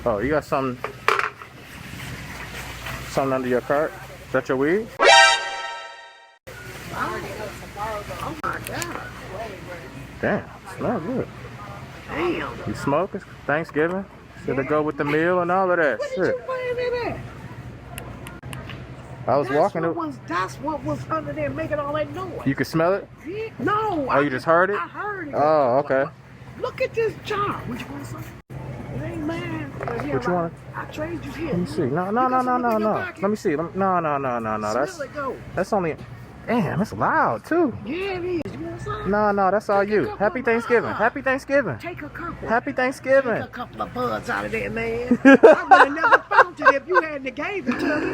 Oh, you got something under your cart? Is that your weed? Oh my God. Damn, smells good. Damn. You smoke? It's Thanksgiving. Should it go with the meal and all of that What did shit? you find it at? I was walking. That's what was under there making all that noise. You could smell it? Yeah. No. Oh, you just heard it? I heard it. Oh, okay. Look at this jar. What you want to say? It ain't mine. What you want? I trade you here. Let me see. No. Let me see. No. That's only. Damn, it's loud too. Yeah, it is. You want some? No, that's all you. Happy Thanksgiving. Happy Thanksgiving. Take a couple. Happy Take Thanksgiving. a couple of buds out of there, man. I would have never found it if you hadn't gave it to me.